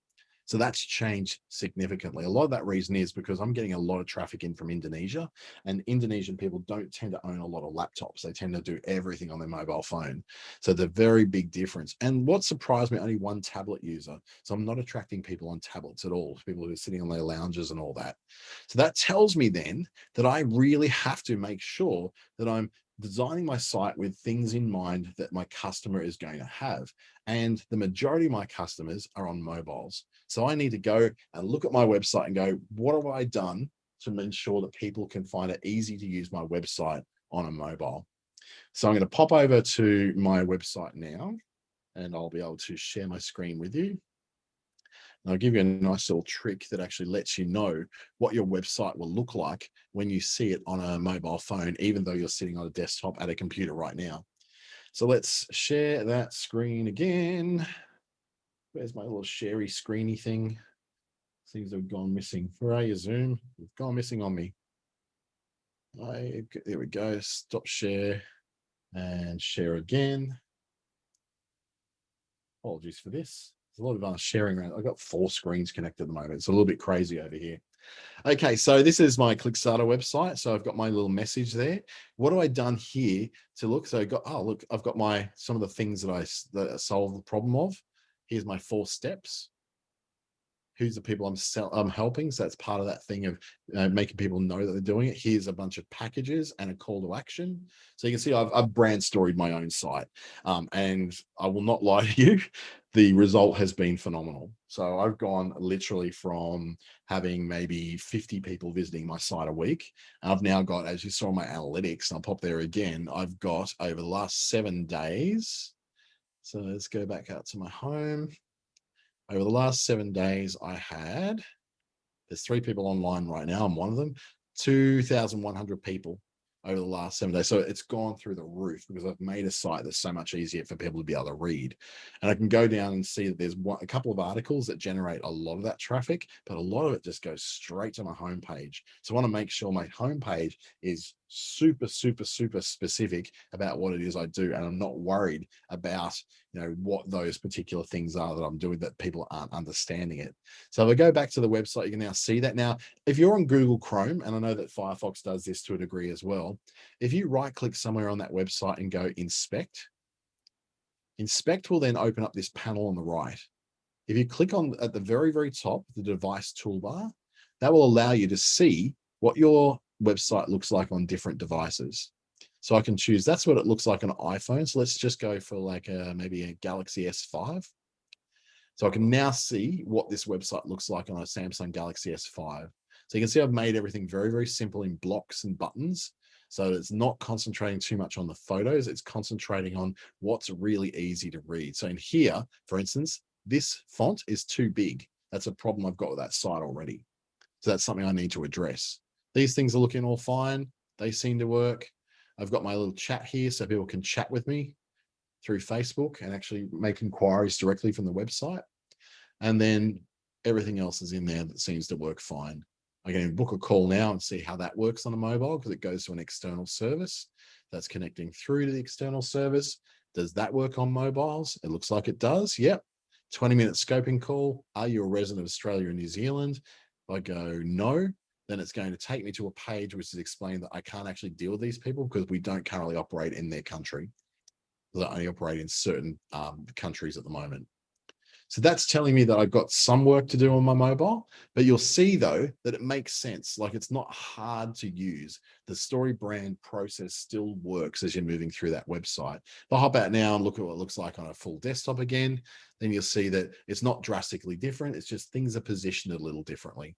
So that's changed significantly. A lot of that reason is because I'm getting a lot of traffic in from Indonesia, and Indonesian people don't tend to own a lot of laptops. They tend to do everything on their mobile phone. So the very big difference. And what surprised me, only one tablet user. So I'm not attracting people on tablets at all, people who are sitting on their lounges and all that. So that tells me then that I really have to make sure that I'm designing my site with things in mind that my customer is going to have. And the majority of my customers are on mobiles. So I need to go and look at my website and go, what have I done to ensure that people can find it easy to use my website on a mobile? So I'm going to pop over to my website now, and I'll be able to share my screen with you. And I'll give you a nice little trick that actually lets you know what your website will look like when you see it on a mobile phone, even though you're sitting on a desktop at a computer right now. So let's share that screen again. Where's my little sharey screeny thing? Seems to have gone missing. Where are you, Zoom? You've gone missing on me. There we go. Stop share and share again. Apologies for this. There's a lot of sharing around. I've got 4 screens connected at the moment. It's a little bit crazy over here. Okay, so this is my Clickstarter website. So I've got my little message there. What have I done here to look? So look, I've got some of the things that I solve the problem of. Here's my 4 steps. Who's the people I'm helping? So that's part of that thing of making people know that they're doing it. Here's a bunch of packages and a call to action. So you can see I've brand storied my own site, and I will not lie to you, the result has been phenomenal. So I've gone literally from having maybe 50 people visiting my site a week. I've now got, as you saw in my analytics, and I'll pop there again, I've got over the last 7 days. So let's go back out to my home. Over the last 7 days, there's 3 people online right now. I'm one of them, 2,100 people over the last 7 days. So it's gone through the roof because I've made a site that's so much easier for people to be able to read. And I can go down and see that there's a couple of articles that generate a lot of that traffic, but a lot of it just goes straight to my homepage. So I want to make sure my homepage is super, super, super specific about what it is I do. And I'm not worried about, what those particular things are that I'm doing that people aren't understanding it. So if I go back to the website, you can now see that. Now, if you're on Google Chrome, and I know that Firefox does this to a degree as well, if you right click somewhere on that website and go inspect will then open up this panel on the right. If you click on at the very, very top, the device toolbar, that will allow you to see what your website looks like on different devices. So I can choose, that's what it looks like on an iPhone. So let's just go for like maybe a Galaxy S5. So I can now see what this website looks like on a Samsung Galaxy S5. So you can see I've made everything very, very simple in blocks and buttons. So it's not concentrating too much on the photos. It's concentrating on what's really easy to read. So in here, for instance, this font is too big. That's a problem I've got with that site already. So that's something I need to address. These things are looking all fine. They seem to work. I've got my little chat here so people can chat with me through Facebook and actually make inquiries directly from the website. And then everything else is in there that seems to work fine. I can book a call now and see how that works on a mobile because it goes to an external service that's connecting through to the external service. Does that work on mobiles? It looks like it does. Yep. 20-minute scoping call. Are you a resident of Australia or New Zealand? If I go no, then it's going to take me to a page which is explaining that I can't actually deal with these people because we don't currently operate in their country. They only operate in certain countries at the moment. So that's telling me that I've got some work to do on my mobile, but you'll see though that it makes sense. Like it's not hard to use. The story brand process still works as you're moving through that website. If I hop out now and look at what it looks like on a full desktop again, then you'll see that it's not drastically different. It's just things are positioned a little differently.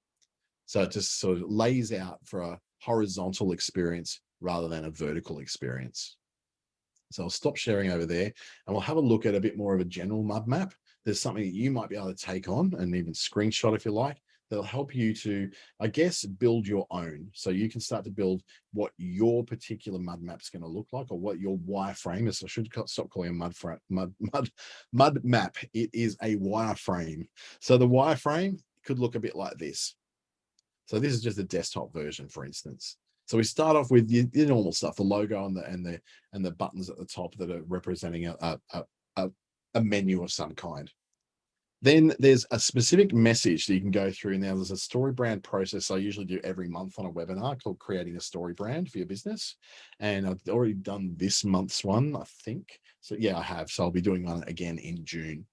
So it just sort of lays out for a horizontal experience rather than a vertical experience. So I'll stop sharing over there and we'll have a look at a bit more of a general mud map. There's something that you might be able to take on and even screenshot if you like, that'll help you to, I guess, build your own. So you can start to build what your particular mud map's going to look like or what your wireframe is. I should stop calling it mud map. It is a wireframe. So the wireframe could look a bit like this. So this is just a desktop version, for instance. So we start off with the normal stuff, the logo and the buttons at the top that are representing a menu of some kind. Then there's a specific message that you can go through. Now there's a story brand process I usually do every month on a webinar called Creating a Story Brand for Your Business. And I've already done this month's one, I think. So yeah, I have. So I'll be doing one again in June.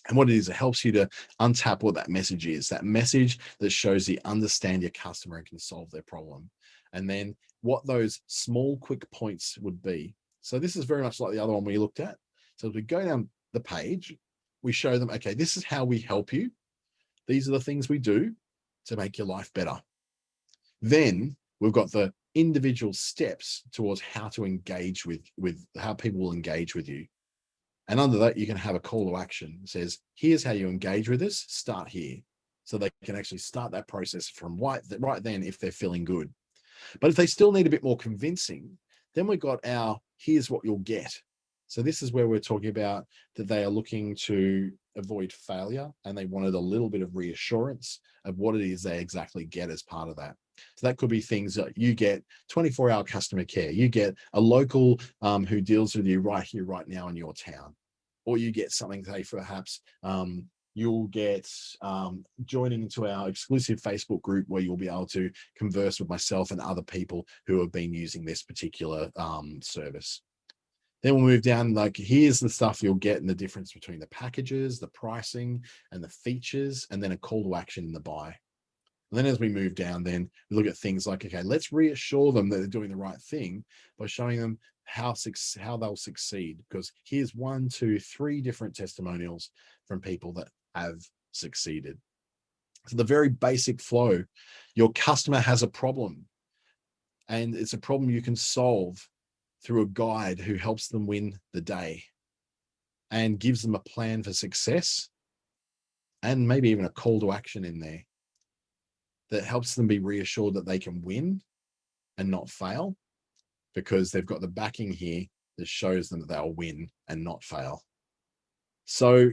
And what it is, it helps you to untap what that message is, that message that shows you understand your customer and can solve their problem. And then what those small, quick points would be. So this is very much like the other one we looked at. So as we go down the page, we show them, okay, this is how we help you. These are the things we do to make your life better. Then we've got the individual steps towards how to engage with how people will engage with you. And under that, you can have a call to action that says, here's how you engage with us, start here. So they can actually start that process from right then if they're feeling good. But if they still need a bit more convincing, then we've got our, here's what you'll get. So this is where we're talking about that they are looking to avoid failure and they wanted a little bit of reassurance of what it is they exactly get as part of that. So that could be things that you get 24-hour customer care. You get a local who deals with you right here, right now in your town. Or you get something, say, perhaps you'll get joining into our exclusive Facebook group where you'll be able to converse with myself and other people who have been using this particular service. Then we'll move down, like here's the stuff you'll get and the difference between the packages, the pricing and the features, and then a call to action in the buy. And then as we move down, then we look at things like, okay, let's reassure them that they're doing the right thing by showing them how they'll succeed. Because here's 1, 2, 3 different testimonials from people that have succeeded. So the very basic flow, your customer has a problem and it's a problem you can solve through a guide who helps them win the day and gives them a plan for success and maybe even a call to action in there that helps them be reassured that they can win and not fail because they've got the backing here that shows them that they'll win and not fail. So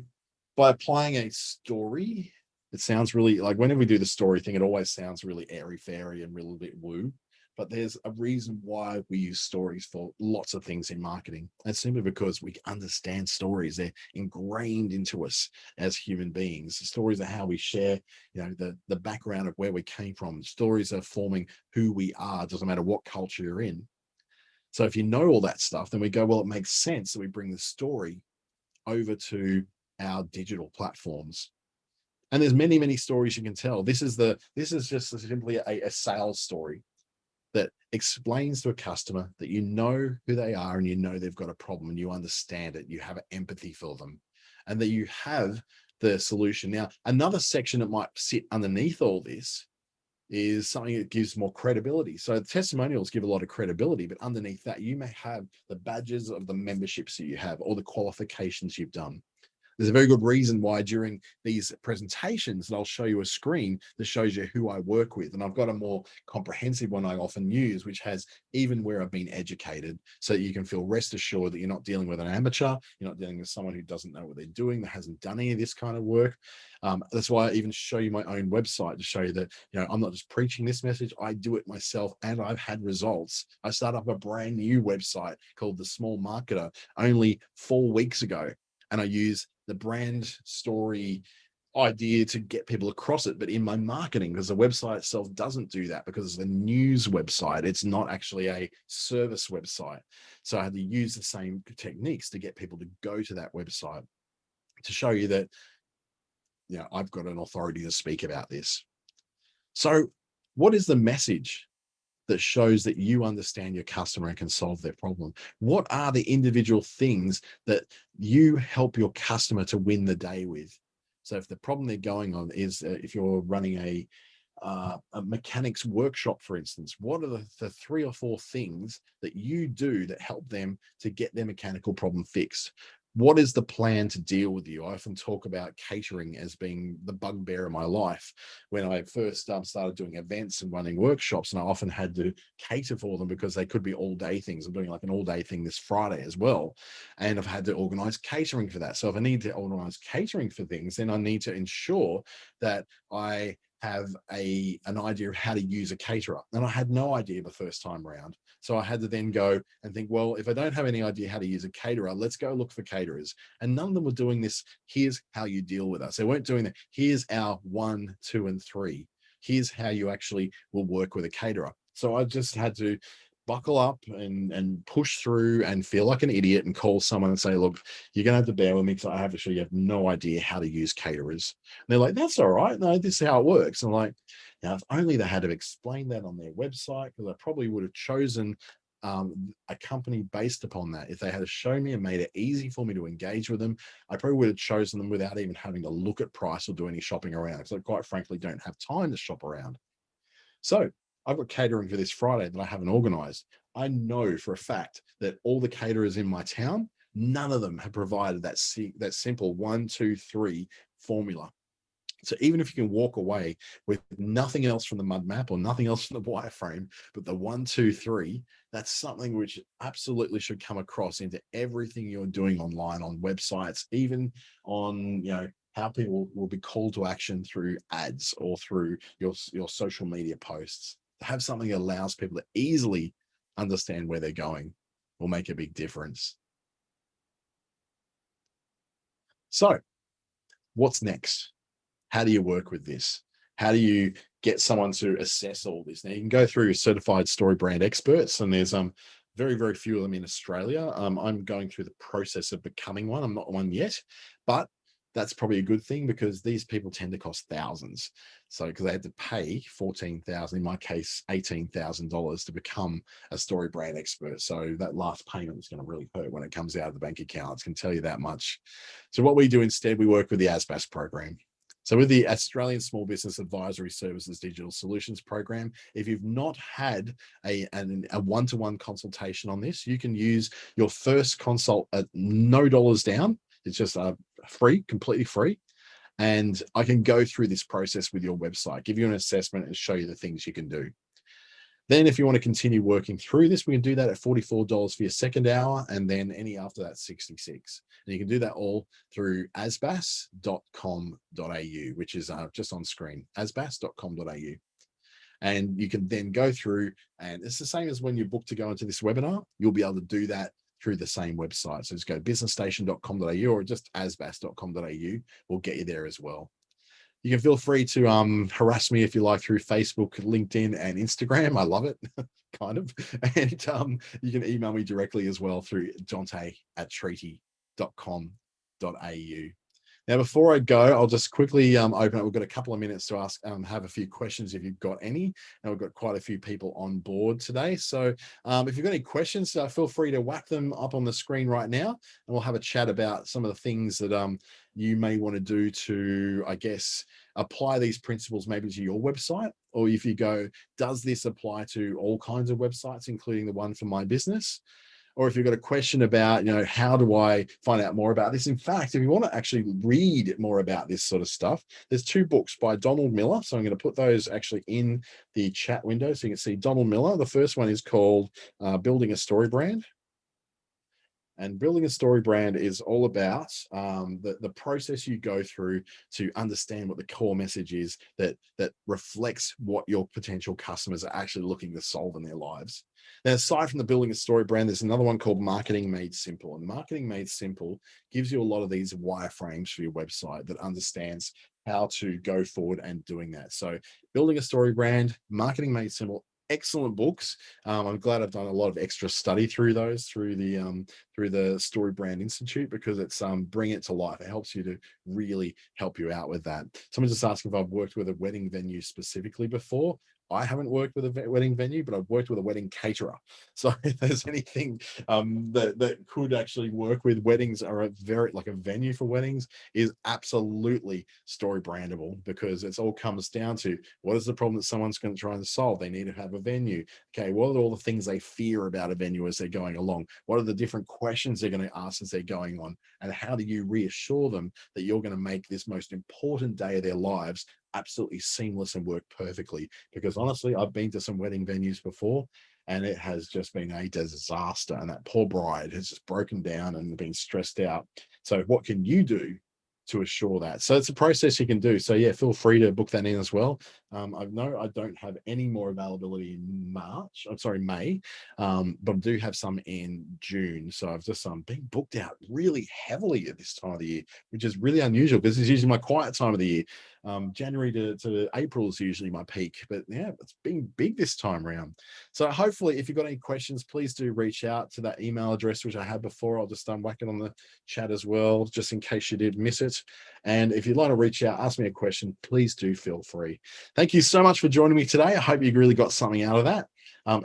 by applying a story, it sounds really like whenever we do the story thing, it always sounds really airy fairy and really bit woo. But there's a reason why we use stories for lots of things in marketing. And simply because we understand stories. They're ingrained into us as human beings. Stories are how we share, the background of where we came from. Stories are forming who we are. It doesn't matter what culture you're in. So if you know all that stuff, then we go, well, it makes sense that we bring the story over to our digital platforms. And there's many, many stories you can tell. This is just simply a sales story. that explains to a customer that you know who they are and you know they've got a problem and you understand it, you have empathy for them, and that you have the solution. Now, another section that might sit underneath all this is something that gives more credibility. So testimonials give a lot of credibility, but underneath that, you may have the badges of the memberships that you have or the qualifications you've done. There's a very good reason why during these presentations that I'll show you a screen that shows you who I work with. And I've got a more comprehensive one I often use, which has even where I've been educated, so that you can feel rest assured that you're not dealing with an amateur, you're not dealing with someone who doesn't know what they're doing, that hasn't done any of this kind of work. That's why I even show you my own website to show you that, I'm not just preaching this message, I do it myself and I've had results. I started up a brand new website called The Small Marketer only 4 weeks ago. And I use the brand story idea to get people across it, but in my marketing, because the website itself doesn't do that, because it's a news website. It's not actually a service website. So I had to use the same techniques to get people to go to that website to show you that, I've got an authority to speak about this. So what is the message that shows that you understand your customer and can solve their problem? What are the individual things that you help your customer to win the day with? So if the problem they're going on is, if you're running a mechanics workshop, for instance, what are the 3 or 4 things that you do that help them to get their mechanical problem fixed? What is the plan to deal with you? I often talk about catering as being the bugbear of my life. When I first started doing events and running workshops, and I often had to cater for them because they could be all day things. I'm doing like an all day thing this Friday as well. And I've had to organize catering for that. So if I need to organize catering for things, then I need to ensure that I have an idea of how to use a caterer. And I had no idea the first time around. So I had to then go and think, well, if I don't have any idea how to use a caterer, let's go look for caterers. And none of them were doing this. Here's how you deal with us. They weren't doing that. Here's our 1, 2, and 3. Here's how you actually will work with a caterer. So I just had to buckle up and push through and feel like an idiot and call someone and say, look, you're going to have to bear with me because I you have no idea how to use caterers. And they're like, that's all right. No, this is how it works. And I'm like, now, if only they had to explain that on their website, because I probably would have chosen a company based upon that. If they had to show me and made it easy for me to engage with them, I probably would have chosen them without even having to look at price or do any shopping around, because I quite frankly don't have time to shop around. So I've got catering for this Friday that I haven't organized. I know for a fact that all the caterers in my town, none of them have provided that simple 1, 2, 3 formula. So even if you can walk away with nothing else from the mud map or nothing else from the wireframe, but the 1, 2, 3, that's something which absolutely should come across into everything you're doing online, on websites, even on, how people will be called to action through ads or through your social media posts. To have something that allows people to easily understand where they're going will make a big difference. So what's next? How do you work with this? How do you get someone to assess all this? Now, you can go through certified story brand experts, and there's very, very few of them in Australia. I'm going through the process of becoming one. I'm not one yet, but that's probably a good thing, because these people tend to cost thousands. So because they had to pay $14,000, in my case, $18,000 to become a story brand expert. So that last payment is going to really hurt when it comes out of the bank account. I can tell you that much. So what we do instead, we work with the ASBAS program. So with the Australian Small Business Advisory Services Digital Solutions Program, if you've not had a one-to-one consultation on this, you can use your first consult at no dollars down. It's just free, completely free. And I can go through this process with your website, give you an assessment and show you the things you can do. Then if you want to continue working through this, we can do that at $44 for your second hour, and then any after that, $66. And you can do that all through asbas.com.au, which is just on screen, asbas.com.au. And you can then go through, and it's the same as when you book to go into this webinar. You'll be able to do that through the same website. So just go to businessstation.com.au or just asbas.com.au. We'll get you there as well. You can feel free to harass me if you like through Facebook, LinkedIn, and Instagram. I love it, kind of. And you can email me directly as well through Dante@treaty.com.au. Now, before I go, I'll just quickly open it. We've got a couple of minutes to ask, have a few questions if you've got any. And we've got quite a few people on board today. So if you've got any questions, feel free to whack them up on the screen right now. And we'll have a chat about some of the things that you may want to do to, I guess, apply these principles maybe to your website. Or if you go, does this apply to all kinds of websites, including the one for my business? Or if you've got a question about, how do I find out more about this? In fact, if you want to actually read more about this sort of stuff, there's 2 books by Donald Miller. So I'm going to put those actually in the chat window so you can see Donald Miller. The first one is called Building a Story Brand. And building a story brand is all about the process you go through to understand what the core message is that reflects what your potential customers are actually looking to solve in their lives. Now, aside from the building a story brand, there's another one called Marketing Made Simple. And Marketing Made Simple gives you a lot of these wireframes for your website that understands how to go forward and doing that. So building a story brand, Marketing Made Simple, excellent books. I'm glad I've done a lot of extra study through those through the Story Brand Institute, because it's bring it to life. It helps you to really help you out with that. Someone just asked if I've worked with a wedding venue specifically before. I haven't worked with a wedding venue, but I've worked with a wedding caterer. So if there's anything that could actually work with weddings, or a venue for weddings, is absolutely story brandable, because it's all comes down to what is the problem that someone's going to try and solve. They need to have a venue. Okay, what are all the things they fear about a venue as they're going along? What are the different questions they're going to ask as they're going on? And how do you reassure them that you're going to make this most important day of their lives absolutely seamless and work perfectly? Because honestly, I've been to some wedding venues before, and it has just been a disaster. And that poor bride has just broken down and been stressed out. So what can you do to assure that? So it's a process you can do. So yeah, feel free to book that in as well. I know I don't have any more availability in May, but I do have some in June. So I've just been booked out really heavily at this time of the year, which is really unusual because it's usually my quiet time of the year. January to April is usually my peak, but yeah, it's been big this time around. So hopefully, if you've got any questions, please do reach out to that email address which I had before. I'll just whack it on the chat as well, just in case you did miss it. And if you'd like to reach out, ask me a question, please do feel free. Thank you so much for joining me today. I hope you really got something out of that.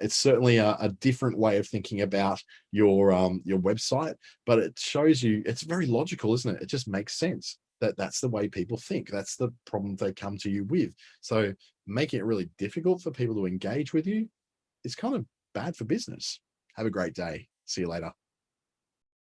It's certainly a different way of thinking about your website, but it shows you it's very logical, isn't it? It just makes sense that that's the way people think. That's the problem they come to you with. So making it really difficult for people to engage with you is kind of bad for business. Have a great day. See you later.